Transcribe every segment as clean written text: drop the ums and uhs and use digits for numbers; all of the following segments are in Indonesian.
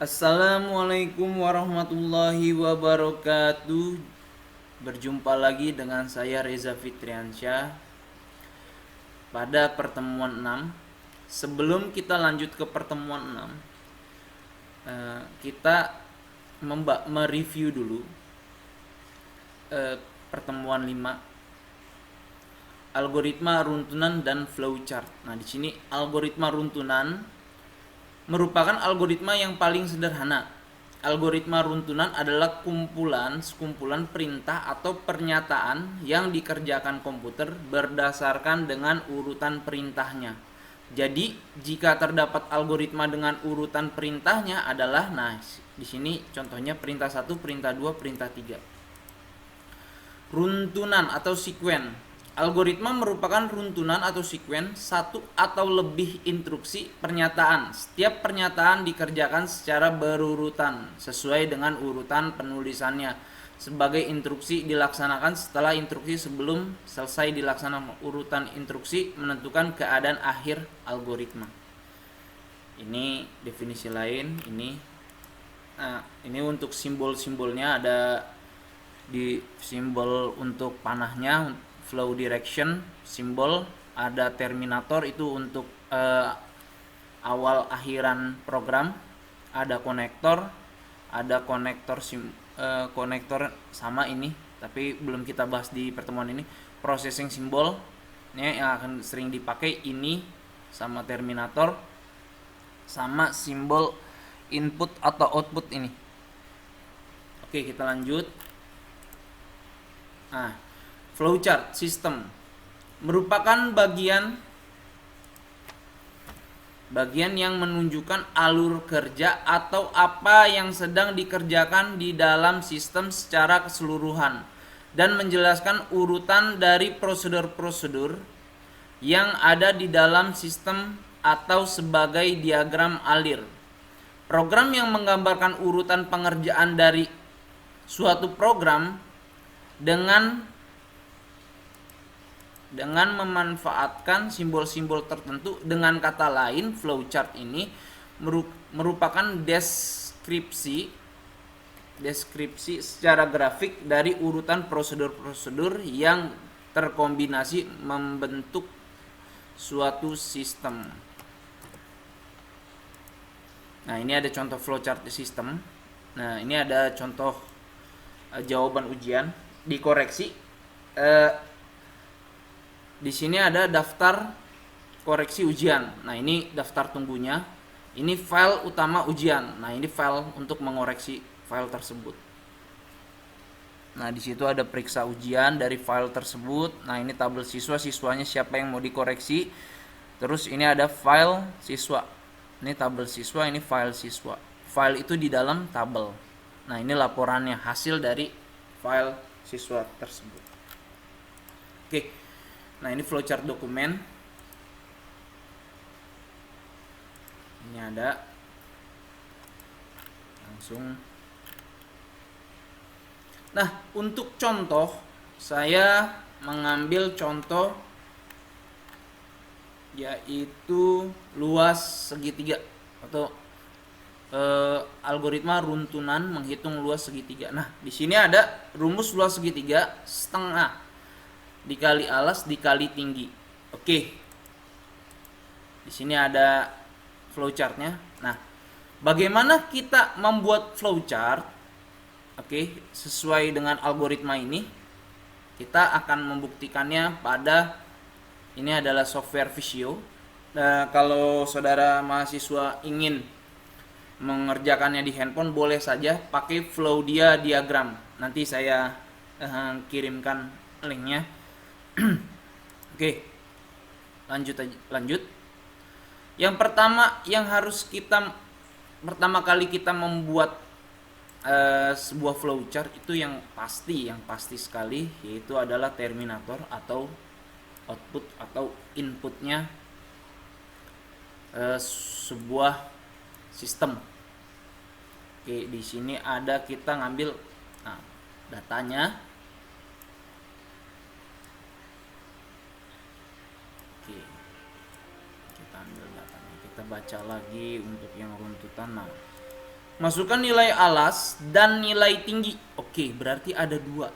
Assalamualaikum warahmatullahi wabarakatuh. Berjumpa lagi dengan saya Reza Fitriansyah pada pertemuan 6. Sebelum kita lanjut ke pertemuan 6, kita mereview dulu pertemuan 5, algoritma runtunan dan flowchart. Nah, di sini algoritma runtunan merupakan algoritma yang paling sederhana. Algoritma runtunan adalah sekumpulan perintah atau pernyataan yang dikerjakan komputer berdasarkan dengan urutan perintahnya. Jadi, jika terdapat algoritma dengan urutan perintahnya adalah, nah, di sini contohnya perintah 1, perintah 2, perintah 3. Runtunan atau sekuen. Algoritma merupakan runtunan atau sekuen satu atau lebih instruksi pernyataan. Setiap pernyataan dikerjakan secara berurutan sesuai dengan urutan penulisannya. Sebagai instruksi dilaksanakan setelah instruksi sebelum selesai dilaksanakan. Urutan instruksi menentukan keadaan akhir algoritma. Ini definisi lain. Ini untuk simbol-simbolnya ada di simbol untuk panahnya, flow direction simbol, ada terminator itu untuk awal akhiran program, ada konektor konektor sama ini tapi belum kita bahas di pertemuan ini. Processing simbol ini yang akan sering dipakai, ini sama terminator sama simbol input atau output ini. Oke, kita lanjut. Nah, flowchart sistem merupakan bagian yang menunjukkan alur kerja atau apa yang sedang dikerjakan di dalam sistem secara keseluruhan dan menjelaskan urutan dari prosedur-prosedur yang ada di dalam sistem atau sebagai diagram alir. Program yang menggambarkan urutan pengerjaan dari suatu program dengan memanfaatkan simbol-simbol tertentu. Dengan kata lain, flowchart ini merupakan deskripsi secara grafik dari urutan prosedur-prosedur yang terkombinasi membentuk suatu sistem. Nah, ini ada contoh flowchart sistem. Nah, ini ada contoh jawaban ujian dikoreksi. Di sini ada daftar koreksi ujian. Nah, ini daftar tunggunya. Ini file utama ujian. Nah, ini file untuk mengoreksi file tersebut. Nah, di situ ada periksa ujian dari file tersebut. Nah, ini tabel siswanya siapa yang mau dikoreksi. Terus ini ada file siswa. Ini tabel siswa, ini file siswa. File itu di dalam tabel. Nah, ini laporannya, hasil dari file siswa tersebut. Oke. Nah, ini flowchart dokumen. Ini ada langsung. Nah, untuk contoh saya mengambil contoh yaitu luas segitiga atau algoritma runtunan menghitung luas segitiga. Nah, di sini ada rumus luas segitiga setengah dikali alas dikali tinggi. Oke. Di sini ada flowchartnya. Nah, bagaimana kita membuat flowchart? Oke, sesuai dengan algoritma ini, kita akan membuktikannya pada ini adalah software Visio. Nah, kalau saudara mahasiswa ingin mengerjakannya di handphone, boleh saja pakai Flowdia diagram. Nanti saya kirimkan linknya. Oke, lanjut. Yang pertama kali kita membuat sebuah flowchart itu yang pasti sekali, yaitu adalah terminator atau output atau inputnya sebuah sistem. Oke, di sini ada kita ngambil datanya. Oke, kita ambil datanya, kita baca lagi untuk yang runtutan. Nah, Masukkan nilai alas dan nilai tinggi. Oke, berarti ada dua.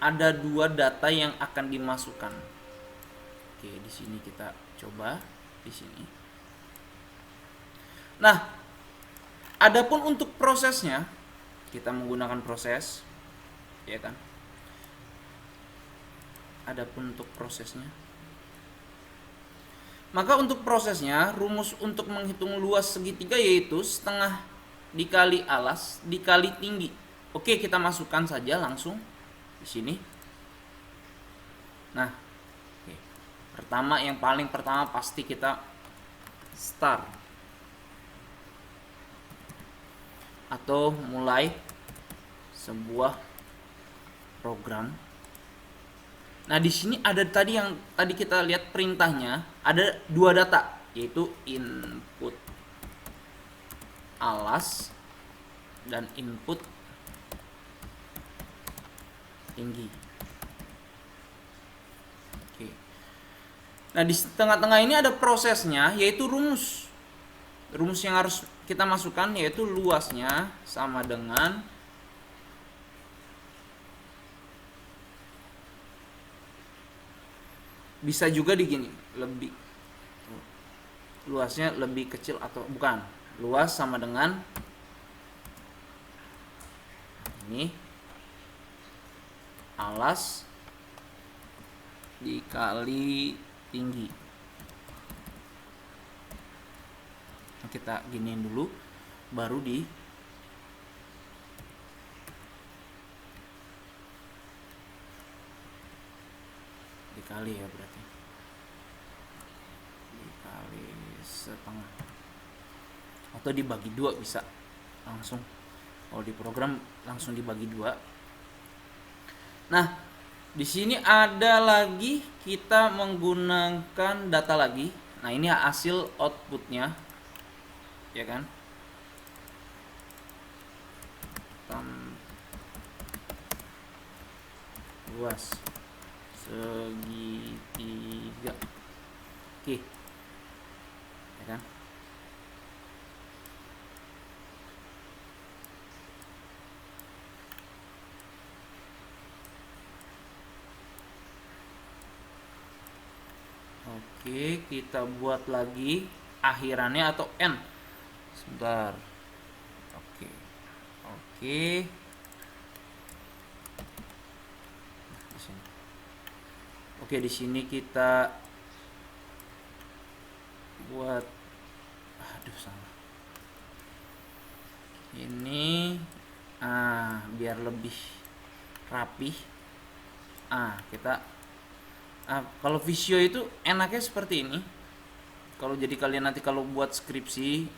Ada dua data yang akan dimasukkan. Oke, di sini kita coba di sini. Nah, adapun untuk prosesnya, kita menggunakan proses, ya kan? Adapun untuk prosesnya, maka untuk prosesnya rumus untuk menghitung luas segitiga yaitu setengah dikali alas dikali tinggi. Oke, kita masukkan saja langsung di sini. Nah, oke. Pertama, yang paling pertama pasti kita start atau mulai sebuah program. Nah, di sini ada tadi yang tadi kita lihat perintahnya, ada dua data, yaitu input alas dan input tinggi. Oke. Nah, di tengah-tengah ini ada prosesnya, yaitu rumus. Rumus yang harus kita masukkan yaitu luasnya sama dengan bisa juga digini, lebih luasnya lebih kecil atau bukan, luas sama dengan ini alas dikali tinggi. Kita giniin dulu baru dikali ya, berarti dikali setengah atau dibagi dua, bisa langsung kalau di program langsung dibagi dua. Nah, di sini ada lagi kita menggunakan data lagi. Nah, ini hasil outputnya, ya kan? Luas segitiga. Oke. Ya kan? Oke, kita buat lagi akhirannya atau N. Sebentar. Oke. Oke. Di sini. Oke, di sini kita buat salah. Ini biar lebih rapih. Kita kalau Visio itu enaknya seperti ini. Kalau jadi kalian nanti kalau buat skripsi,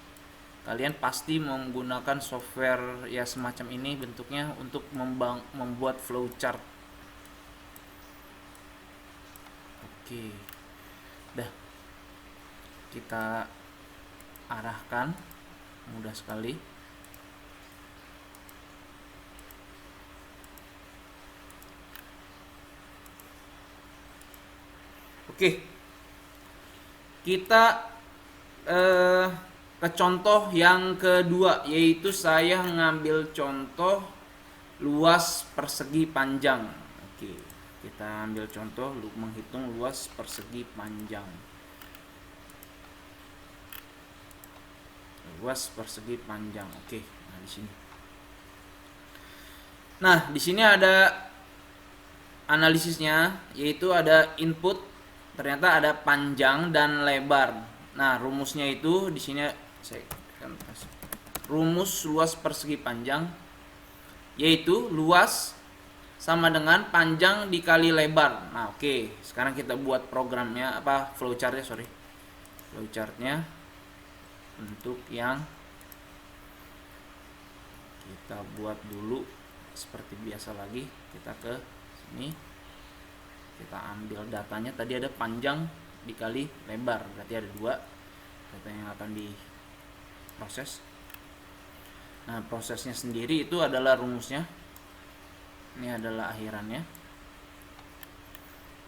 kalian pasti menggunakan software ya semacam ini bentuknya untuk membuat flowchart. Oke, dah kita arahkan, mudah sekali. Oke, kita ke contoh yang kedua, yaitu saya ngambil contoh luas persegi panjang. Oke, kita ambil contoh menghitung luas persegi panjang. Luas persegi panjang. Oke, nah di sini. Nah, di sini ada analisisnya, yaitu ada input, ternyata ada panjang dan lebar. Nah, rumusnya itu di sini saya akan kasih rumus luas persegi panjang, yaitu luas sama dengan panjang dikali lebar. Nah, oke, sekarang kita buat programnya, flowchartnya, flowchartnya untuk yang kita buat dulu seperti biasa lagi. Kita ke sini, kita ambil datanya, tadi ada panjang dikali lebar, berarti ada dua data yang akan diproses. Nah, prosesnya sendiri itu adalah rumusnya, ini adalah akhirannya,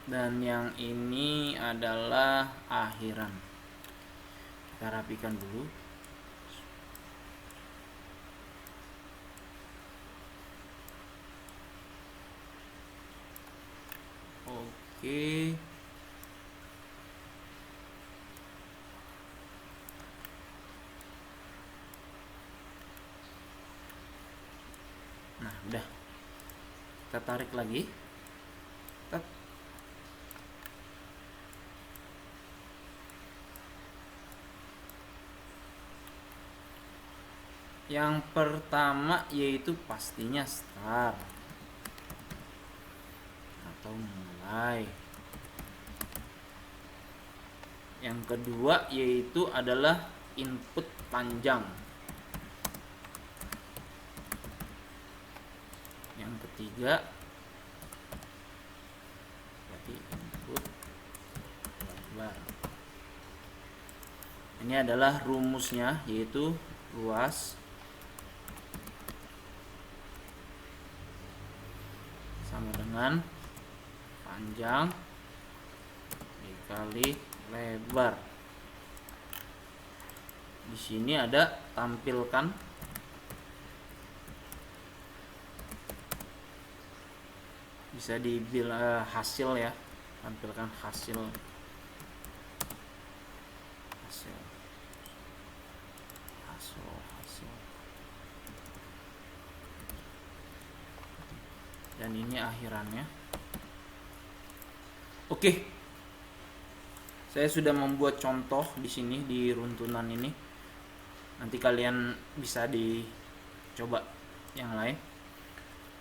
dan yang ini adalah akhiran. Kita rapikan dulu. Udah, kita tarik lagi. Yang pertama yaitu pastinya start atau mulai. Yang kedua yaitu adalah input panjang. Yang ketiga berarti input lebar. Ini adalah rumusnya, yaitu luas sama dengan panjang dikali lebar. Di sini ada tampilkan bisa dibilang hasil ya, tampilkan hasil dan ini akhirannya. Oke, saya sudah membuat contoh di sini di runtunan ini. Nanti kalian bisa dicoba yang lain.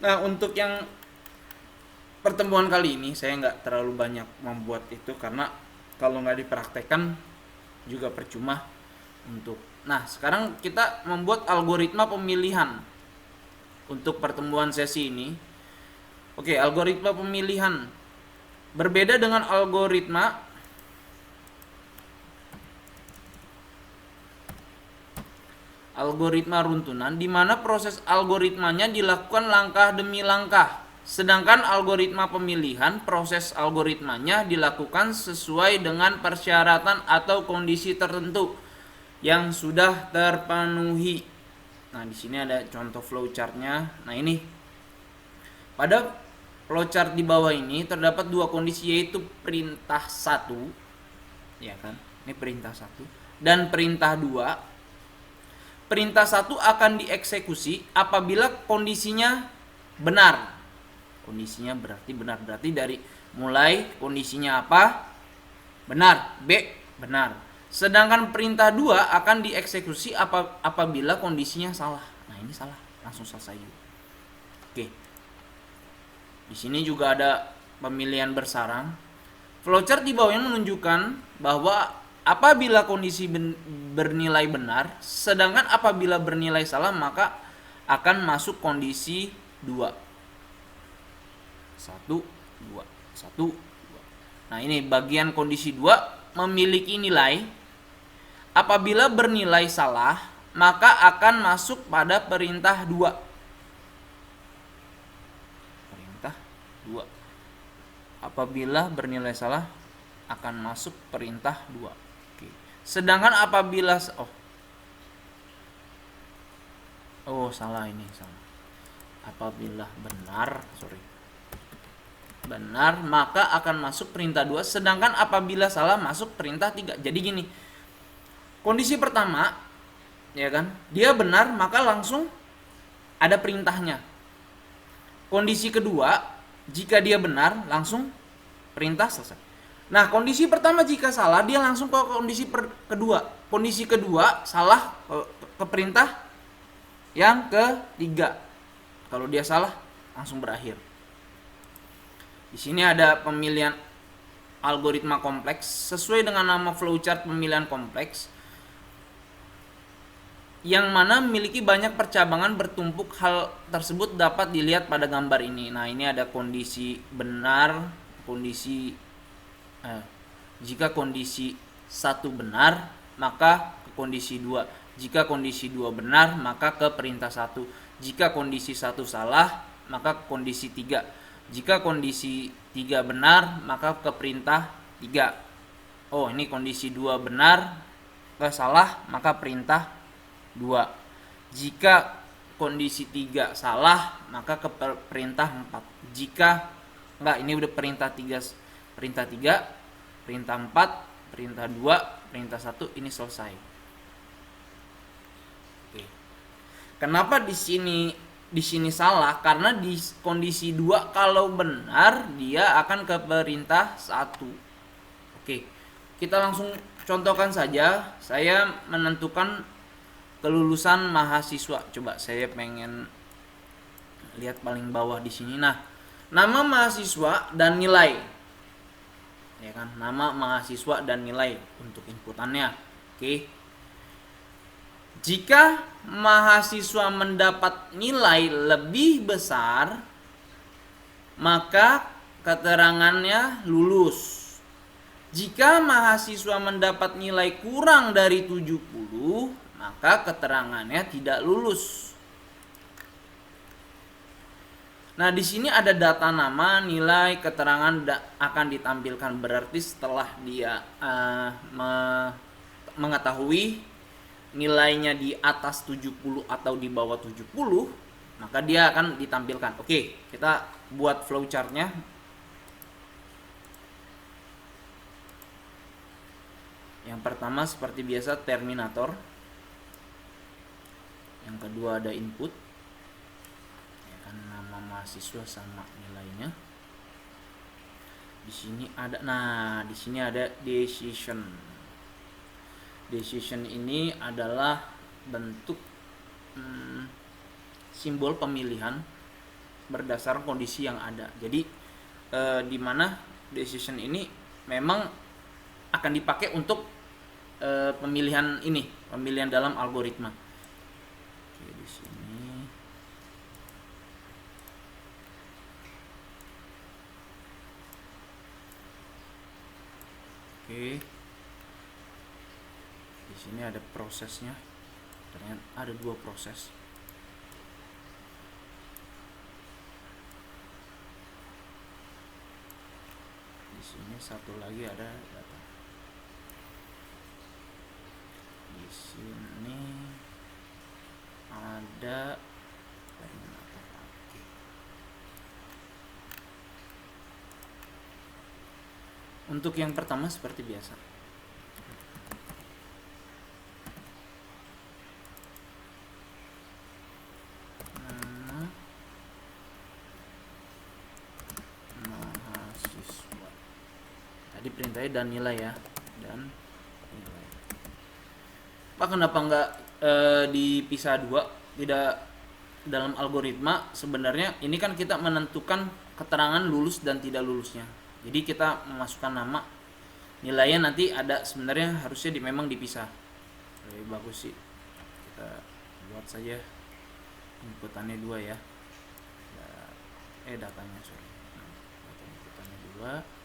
Nah, untuk yang pertemuan kali ini saya nggak terlalu banyak membuat itu, karena kalau nggak dipraktekkan juga percuma untuk. Nah, sekarang kita membuat algoritma pemilihan untuk pertemuan sesi ini. Oke, algoritma pemilihan berbeda dengan algoritma runtunan, di mana proses algoritmanya dilakukan langkah demi langkah. Sedangkan algoritma pemilihan, proses algoritmanya dilakukan sesuai dengan persyaratan atau kondisi tertentu yang sudah terpenuhi. Nah, di sini ada contoh flowchartnya. Nah, ini pada flowchart di bawah ini terdapat dua kondisi, yaitu perintah 1, ya kan? Ini perintah 1 dan perintah 2. Perintah 1 akan dieksekusi apabila kondisinya benar. Kondisinya berarti benar, berarti dari mulai kondisinya apa? Benar, B benar. Sedangkan perintah 2 akan dieksekusi apabila kondisinya salah. Nah, ini salah, langsung selesai juga. Oke. Di sini juga ada pemilihan bersarang. Flowchart di bawahnya menunjukkan bahwa apabila kondisi bernilai benar, sedangkan apabila bernilai salah, maka akan masuk kondisi 2. 1, 2, 1, 2. Nah, ini bagian kondisi 2 memiliki nilai. Apabila bernilai salah, maka akan masuk pada perintah 2. 2. Apabila bernilai salah akan masuk perintah 2. Oke. Sedangkan apabila salah ini, salah. Apabila benar, maka akan masuk perintah 2, sedangkan apabila salah masuk perintah 3. Jadi gini. Kondisi pertama, ya kan? Dia benar, maka langsung ada perintahnya. Kondisi kedua, jika dia benar, langsung perintah selesai. Nah, kondisi pertama jika salah, dia langsung ke kondisi kedua. Kondisi kedua salah ke perintah yang ketiga. Kalau dia salah, langsung berakhir. Di sini ada pemilihan algoritma kompleks sesuai dengan nama flowchart pemilihan kompleks, yang mana memiliki banyak percabangan bertumpuk. Hal tersebut dapat dilihat pada gambar ini. Nah, ini ada kondisi benar, jika kondisi 1 benar, maka ke kondisi 2. Jika kondisi 2 benar, maka ke perintah 1. Jika kondisi 1 salah, maka ke kondisi 3. Jika kondisi 3 benar, maka ke perintah 3. Oh, ini kondisi 2 benar, ke salah, maka perintah 2. Jika kondisi 3 salah, maka ke perintah 4. Jika enggak, ini udah perintah 3, perintah 4, perintah 2, perintah 1, ini selesai. Oke. Kenapa di sini di sini salah karena di kondisi 2 kalau benar dia akan ke perintah 1. Oke. Kita langsung contohkan saja. Saya menentukan kelulusan mahasiswa. Coba saya pengen lihat paling bawah di sini. Nah, nama mahasiswa dan nilai. Ya kan? Nama mahasiswa dan nilai untuk inputannya. Oke. Jika mahasiswa mendapat nilai lebih besar, maka keterangannya lulus. Jika mahasiswa mendapat nilai kurang dari 70, maka keterangannya tidak lulus. Nah, di sini ada data nama, nilai, keterangan akan ditampilkan. Berarti setelah dia mengetahui nilainya di atas 70 atau di bawah 70, maka dia akan ditampilkan. Oke, kita buat flowchartnya. Yang pertama seperti biasa terminator. Yang kedua ada input. Ya kan, nama mahasiswa sama nilainya. Di sini ada, di sini ada decision. Decision ini adalah bentuk simbol pemilihan berdasar kondisi yang ada. Jadi di mana decision ini memang akan dipakai untuk pemilihan ini, pemilihan dalam algoritma. Oke, di sini. Oke. Di sini ada prosesnya. Ternyata ada 2 proses. Di sini satu lagi ada data. Di sini ada terminator. Oke. Untuk yang pertama seperti biasa. Perintahnya dan nilai ya, dan nilai. Pak, kenapa nggak dipisah 2? Tidak dalam algoritma sebenarnya ini kan kita menentukan keterangan lulus dan tidak lulusnya. Jadi kita memasukkan nama, nilainya nanti ada, sebenarnya harusnya memang dipisah. Lebih bagus sih kita buat saja inputannya 2 ya. Datanya sorry. Data inputannya 2.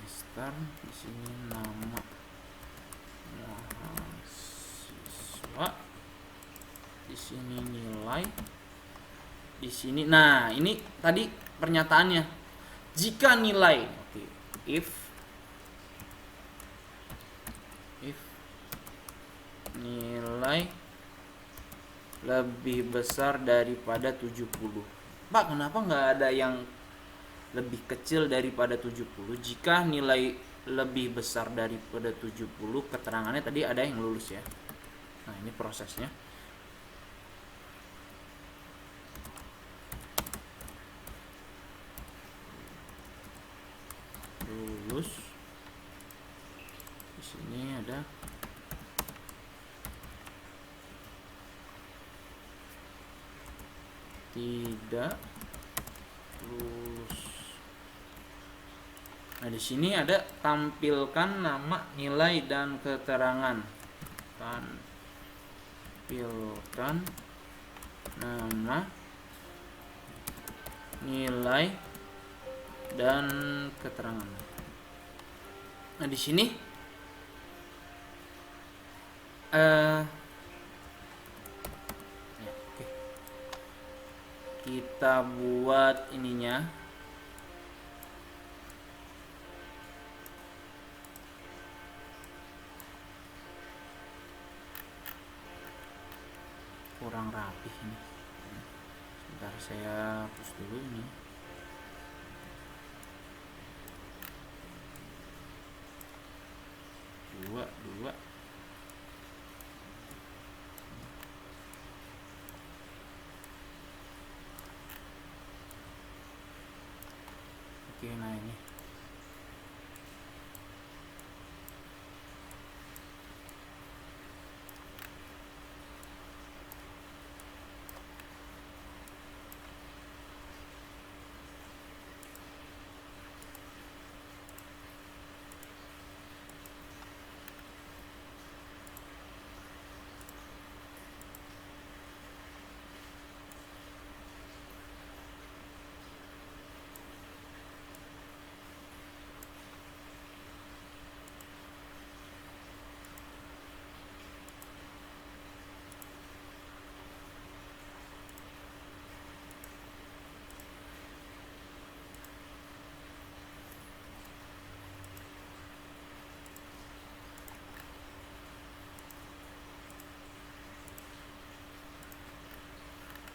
Start, di sini nama mahasiswa, di sini nilai, di sini. Nah, ini tadi pernyataannya. Jika nilai, oke, if nilai lebih besar daripada 70. Pak, kenapa nggak ada yang lebih kecil daripada 70? Jika nilai lebih besar daripada 70, keterangannya tadi ada yang lulus ya. Nah, ini prosesnya. Lulus. Di sini ada tidak lulus. Nah, di sini ada tampilkan nama, nilai, dan keterangan. Tampilkan nama, nilai, dan keterangan. Nah, di sini kita buat ininya. rapih ini. Sebentar saya hapus dulu ini. Dua. Oke, nah ini.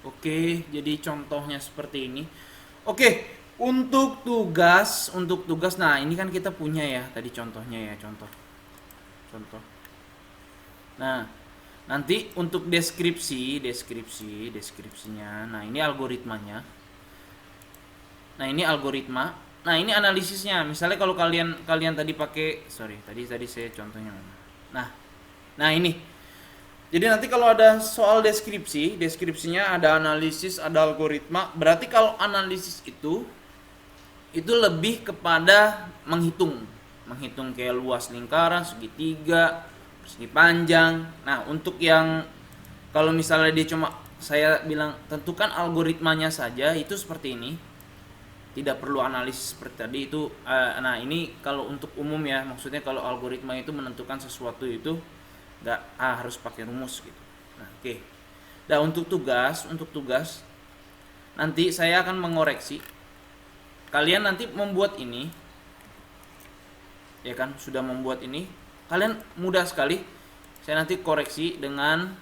Oke, jadi contohnya seperti ini. Oke, untuk tugas, nah ini kan kita punya ya tadi contohnya ya, contoh. Nah, nanti untuk deskripsinya. Nah, ini algoritmanya. Nah, ini algoritma. Nah, ini analisisnya. Misalnya kalau kalian tadi pakai, tadi saya contohnya. Nah ini. Jadi nanti kalau ada soal deskripsinya ada analisis, ada algoritma. Berarti kalau analisis itu lebih kepada menghitung kayak luas lingkaran, segitiga, persegi panjang. Nah, untuk yang kalau misalnya dia cuma saya bilang tentukan algoritmanya saja, itu seperti ini. Tidak perlu analisis seperti tadi itu. Nah, ini kalau untuk umum ya, maksudnya kalau algoritma itu menentukan sesuatu itu nggak harus pakai rumus gitu. Nah, oke. Nah, untuk tugas nanti saya akan mengoreksi. Kalian nanti membuat ini, ya kan, sudah membuat ini, kalian mudah sekali. Saya nanti koreksi dengan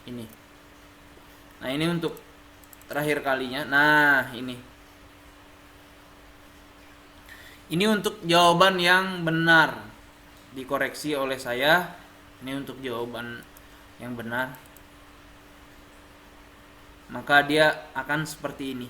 ini. Nah, ini untuk terakhir kalinya. Nah, ini untuk jawaban yang benar, dikoreksi oleh saya. Ini untuk jawaban yang benar. Maka dia akan seperti ini.